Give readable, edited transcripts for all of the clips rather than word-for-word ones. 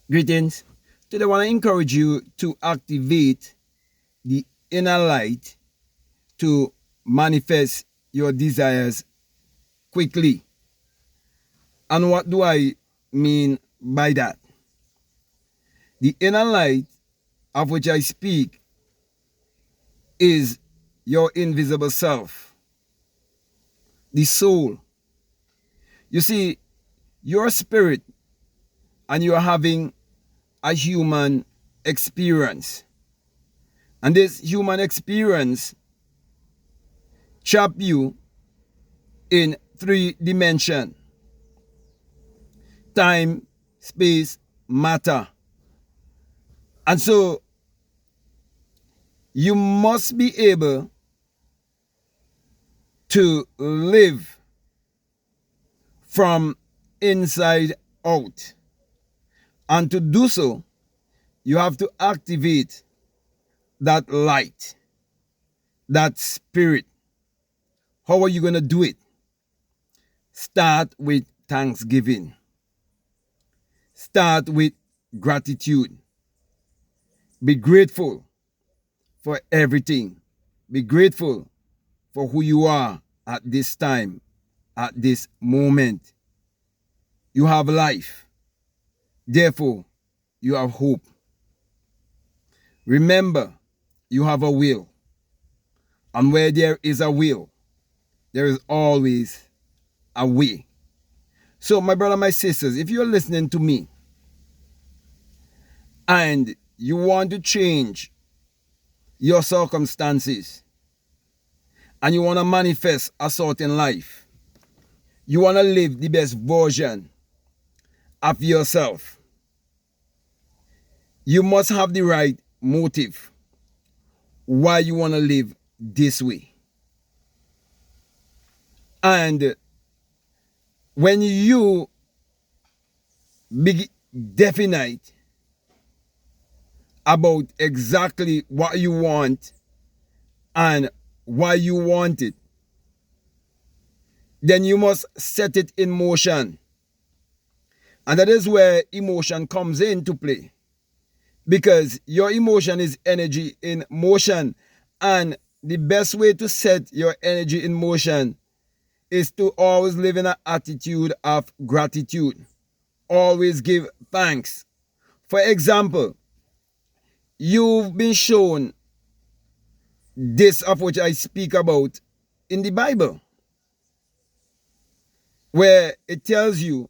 Greetings. Today I want to encourage you to activate the inner light to manifest your desires quickly. And what do I mean by that? The inner light of which I speak is your invisible self, the soul. You see, your spirit and you're having a human experience. And this human experience trap you in 3 dimensions: time, space, matter. And so you must be able to live from inside out. And to do so, you have to activate that light, that spirit. How are you going to do it? Start with thanksgiving. Start with gratitude. Be grateful for everything. Be grateful for who you are at this time, at this moment. You have life. Therefore, you have hope. Remember, you have a will. And where there is a will, there is always a way. So, my brother, my sisters, if you're listening to me and you want to change your circumstances and you want to manifest a certain life, you want to live the best version of yourself, you must have the right motive why you want to live this way. And when you be definite about exactly what you want and why you want it, then you must set it in motion. And that is where emotion comes into play. Because your emotion is energy in motion. And the best way to set your energy in motion is to always live in an attitude of gratitude. Always give thanks. For example, you've been shown this of which I speak about in the Bible, where it tells you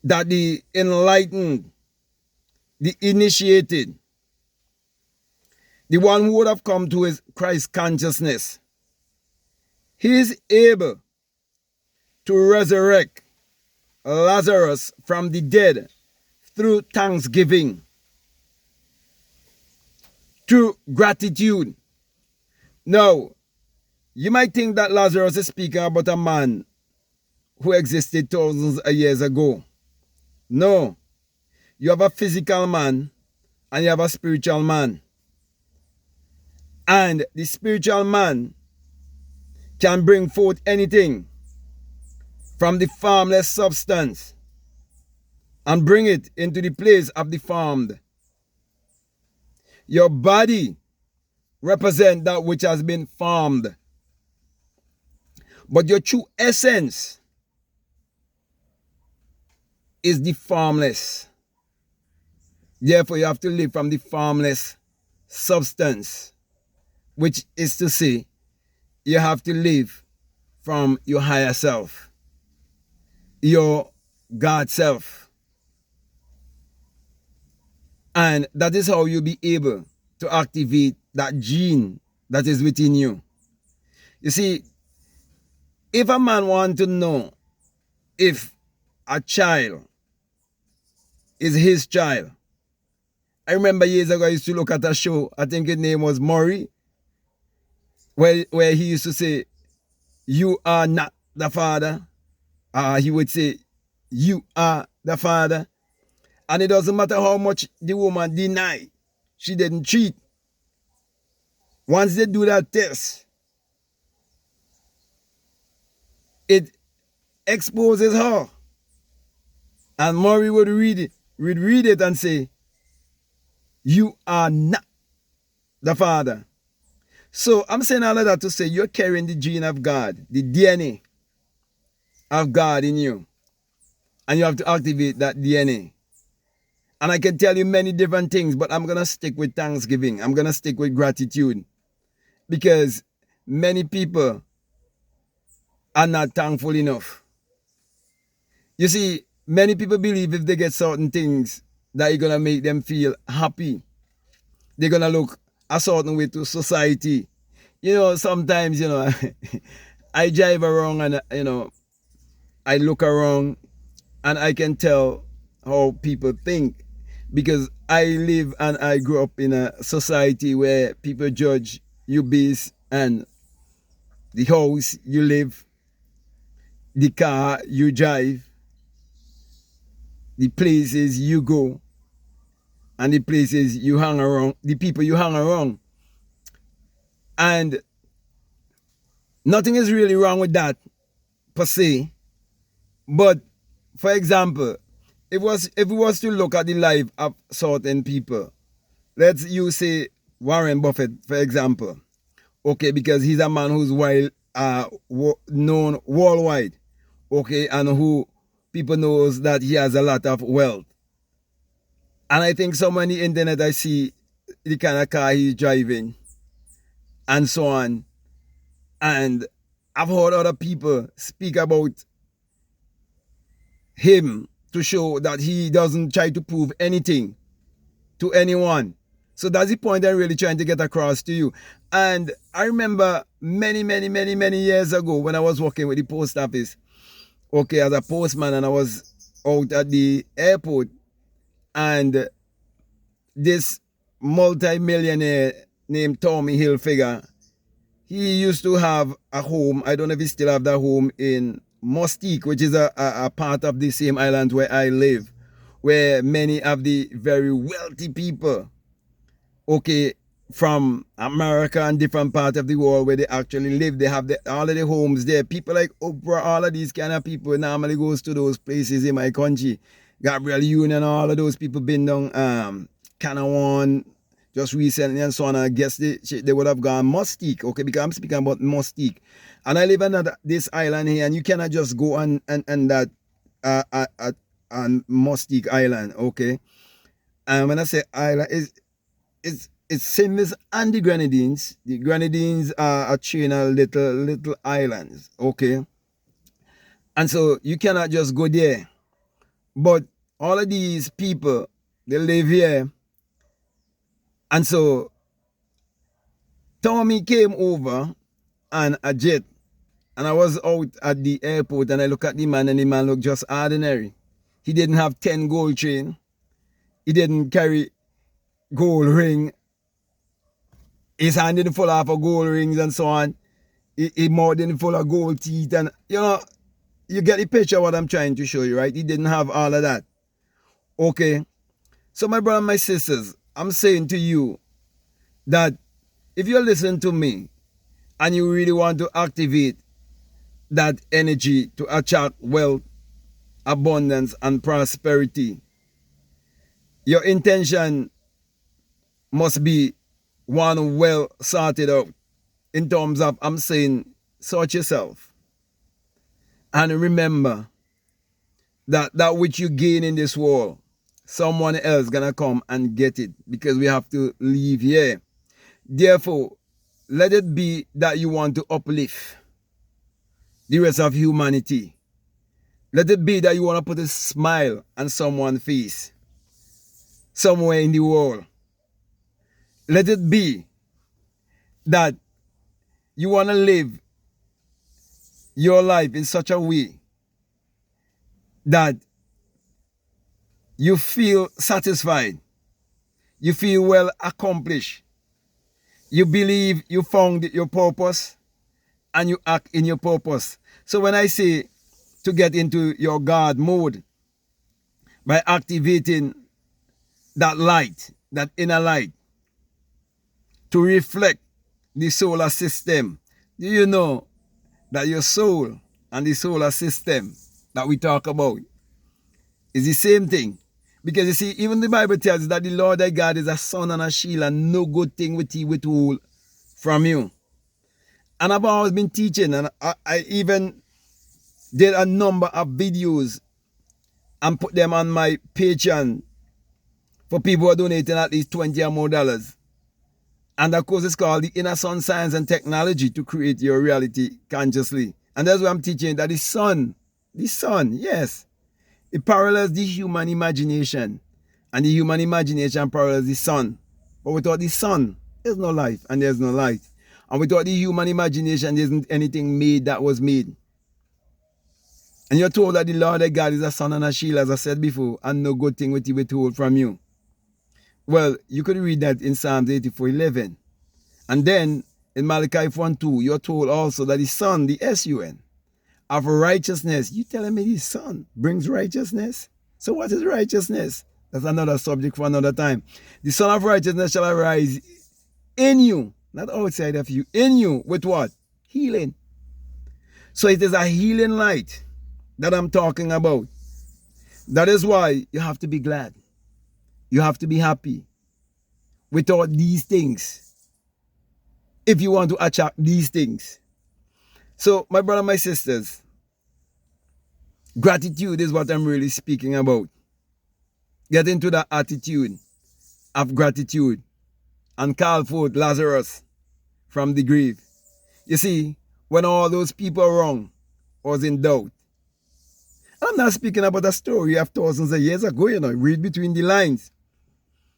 that the enlightened, the initiated, the one who would have come to his Christ consciousness, he is able to resurrect Lazarus from the dead through thanksgiving, through gratitude. Now, you might think that Lazarus is speaking about a man who existed thousands of years ago. No, you have a physical man and you have a spiritual man. And the spiritual man can bring forth anything from the formless substance and bring it into the place of the formed. Your body represents that which has been formed. But your true essence is the formless. Therefore, you have to live from the formless substance, which is to say, you have to live from your higher self, your God self. And that is how you'll be able to activate that gene that is within you. You see, if a man wants to know if a child is his child, I remember years ago I used to look at a show, I think his name was Maury, where he used to say, "You are not the father." He would say, "You are the father." And it doesn't matter how much the woman deny, she didn't cheat. Once they do that test, it exposes her. And Maury would read it we'd read it and say, you are not the Father. So I'm saying all of that to say you're carrying the gene of God, the DNA of God in you. And you have to activate that DNA. And I can tell you many different things, but I'm going to stick with thanksgiving. I'm going to stick with gratitude. Because many people are not thankful enough. You see, many people believe if they get certain things that you're going to make them feel happy. They're going to look a certain way to society. You know, sometimes, you know, I drive around and, you know, I look around and I can tell how people think. Because I live and I grew up in a society where people judge you based on the house you live, the car you drive, the places you go, and the places you hang around, the people you hang around. And nothing is really wrong with that per se. But for example, if we was to look at the life of certain people, let's use say Warren Buffett, for example. Okay, because he's a man who's known worldwide. Okay, and who people knows that he has a lot of wealth. And I think somewhere on the internet I see the kind of car he's driving and so on. And I've heard other people speak about him to show that he doesn't try to prove anything to anyone. So that's the point I'm really trying to get across to you. And I remember many years ago when I was working with the post office, okay, as a postman, and I was out at the airport, and this multi-millionaire named Tommy Hilfiger, he used to have a home. I don't know if he still have that home in Mustique, which is a part of the same island where I live, where many of the very wealthy people, okay, from America and different parts of the world where they actually live, they have all of the homes there. People like Oprah, all of these kind of people normally goes to those places in my country. Gabriel Union, all of those people been down Canawan just recently and so on. I guess they would have gone Mustique, okay, because I'm speaking about Mustique. And I live on this island here, and you cannot just go on that on Mustique Island, okay? And when I say island, it's same as and the Grenadines. The Grenadines are a chain of little islands, okay? And so you cannot just go there. But all of these people, they live here. And so Tommy came over on a jet. And I was out at the airport and I look at the man, and the man looked just ordinary. He didn't have 10 gold chain. He didn't carry gold ring. His hand didn't full of gold rings and so on. He mouth didn't full of gold teeth. And, you know, you get the picture of what I'm trying to show you, right? He didn't have all of that. Okay. So my brother and my sisters, I'm saying to you that if you listen to me and you really want to activate that energy to attract wealth, abundance, and prosperity, your intention must be one well sorted out in terms of, I'm saying, sort yourself. And remember that which you gain in this world, someone else gonna come and get it, because we have to live here. Therefore, let it be that you want to uplift the rest of humanity. Let it be that you want to put a smile on someone's face somewhere in the world. Let it be that you want to live your life in such a way that you feel satisfied, you feel well accomplished, you believe you found your purpose, and you act in your purpose. So when I say to get into your God mode by activating that light, that inner light, to reflect the solar system, do you know that your soul and the solar system that we talk about is the same thing? Because you see, even the Bible tells us that the Lord thy God is a sun and a shield, and no good thing will he withhold from you. And I've always been teaching, and I even did a number of videos and put them on my Patreon for people who are donating at least $20 or more. And of course, it's called the Inner Sun Science and Technology to create your reality consciously. And that's why I'm teaching that the sun, yes, it parallels the human imagination. And the human imagination parallels the sun. But without the sun, there's no life and there's no light. And without the human imagination, there isn't anything made that was made. And you're told that the Lord thy God is a sun and a shield, as I said before, and no good thing will he withhold from you. Well, you could read that in Psalms 84:11. And then in Malachi 1:2, you're told also that the sun, the S-U-N, of righteousness. You telling me the sun brings righteousness? So what is righteousness? That's another subject for another time. The sun of righteousness shall arise in you, not outside of you, in you, with what? Healing. So it is a healing light that I'm talking about. That is why you have to be glad. You have to be happy. Without these things, if you want to attract these things. So, my brother, my sisters, gratitude is what I'm really speaking about. Get into that attitude of gratitude and call forth Lazarus from the grave. You see, when all those people around was in doubt, I'm not speaking about a story of thousands of years ago, read between the lines.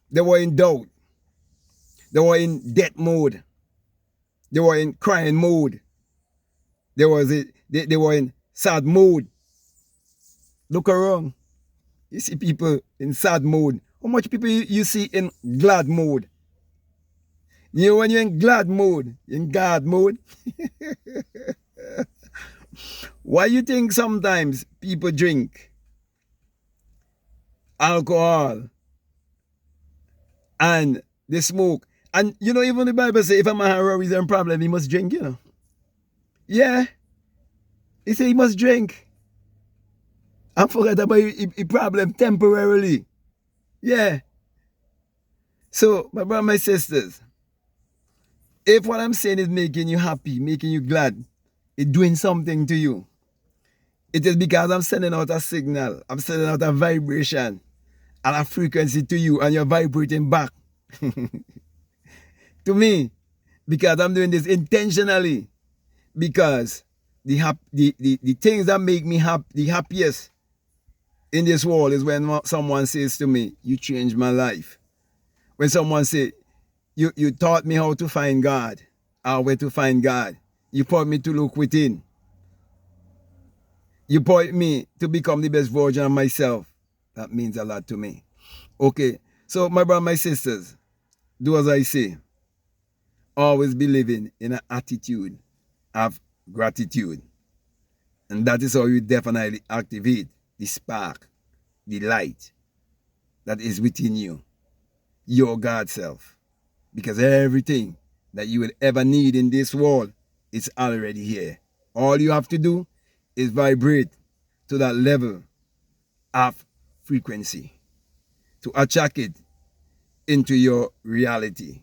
They were in doubt. They were in death mode. They were in crying mode. They were in sad mode. Look around. You see people in sad mode. How much people you see in glad mode? You know when you're in glad mode, in God mode. Why you think sometimes people drink alcohol and they smoke? And even the Bible says if a man has a reason problem, he must drink, Yeah. He said he must drink. And forget about a problem temporarily. Yeah. So, my brother, my sisters, if what I'm saying is making you happy, making you glad, it's doing something to you, it is because I'm sending out a signal. I'm sending out a vibration and a frequency to you, and you're vibrating back to me, because I'm doing this intentionally. Because the things that make me the happiest in this world is when someone says to me, you changed my life. When someone says, you taught me how to find God, or where to find God. You taught me to look within. You taught me to become the best version of myself. That means a lot to me. Okay, so my brother, my sisters, do as I say. Always be living in an attitude of gratitude. And that is how you definitely activate the spark, the light that is within you, your God self. Because everything that you will ever need in this world is already here. All you have to do is vibrate to that level of frequency to attract it into your reality.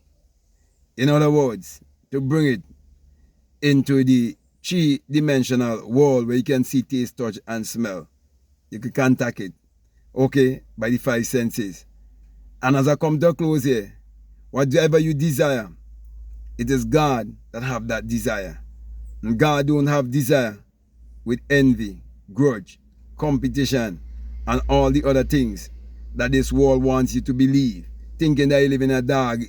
In other words, to bring it into the three-dimensional world where you can see, taste, touch, and smell. You can contact it, okay, by the five senses. And as I come to a close here, whatever you desire, it is God that have that desire. And God don't have desire with envy, grudge, competition, and all the other things that this world wants you to believe, thinking that you live in a dog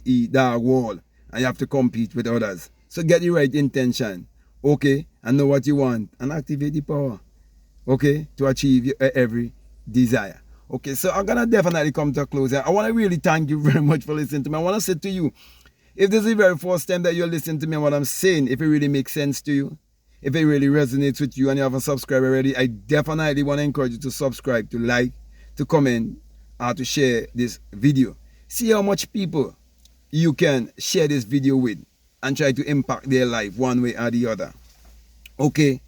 world and you have to compete with others. So get the right intention, okay, and know what you want and activate the power, okay, to achieve your every desire. Okay, so I'm going to definitely come to a close here. I want to really thank you very much for listening to me. I want to say to you, if this is the very first time that you're listening to me and what I'm saying, if it really makes sense to you, if it really resonates with you and you haven't subscribed already, I definitely want to encourage you to subscribe, to like, to comment, or to share this video. See how much people you can share this video with and try to impact their life one way or the other. Okay,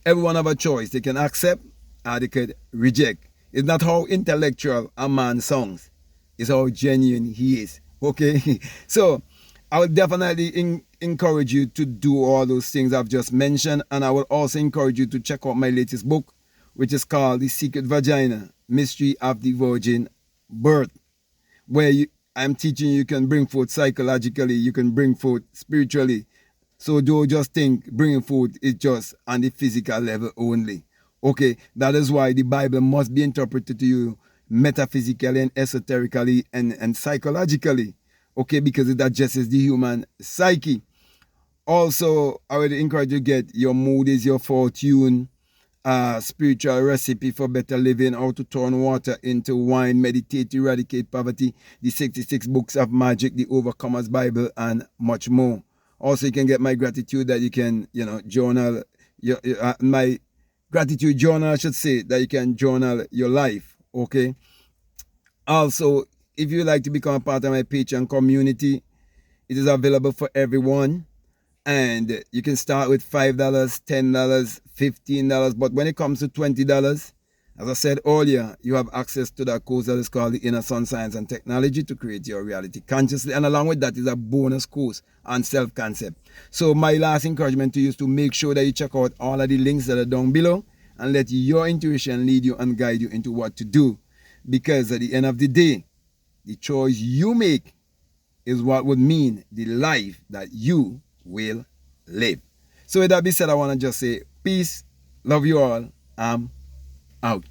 everyone have a choice. They can accept or they can reject. It's not how intellectual a man sounds. It's how genuine he is. Okay? So I would definitely encourage you to do all those things I've just mentioned. And I would also encourage you to check out my latest book, which is called The Secret Vagina, Mystery of the Virgin Birth, where I'm teaching you can bring forth psychologically, you can bring forth spiritually. So don't just think bringing forth is just on the physical level only. Okay, that is why the Bible must be interpreted to you metaphysically and esoterically and psychologically. Okay, because it addresses the human psyche. Also, I would encourage you to get Your Mood is Your Fortune, Spiritual Recipe for Better Living, How to Turn Water into Wine, Meditate to Eradicate Poverty, the 66 Books of Magic, the Overcomer's Bible, and much more. Also, you can get my gratitude that you can, journal, my gratitude journal, I should say, that you can journal your life, okay? Also, if you like to become a part of my Patreon community, it is available for everyone. And you can start with $5, $10, $15. But when it comes to $20, as I said earlier, you have access to that course that is called the Inner Sun Science and Technology to create your reality consciously. And along with that is a bonus course on self-concept. So my last encouragement to you is to make sure that you check out all of the links that are down below and let your intuition lead you and guide you into what to do. Because at the end of the day, the choice you make is what would mean the life that you will live. So with that being said, I want to just say peace, love you all, I'm out.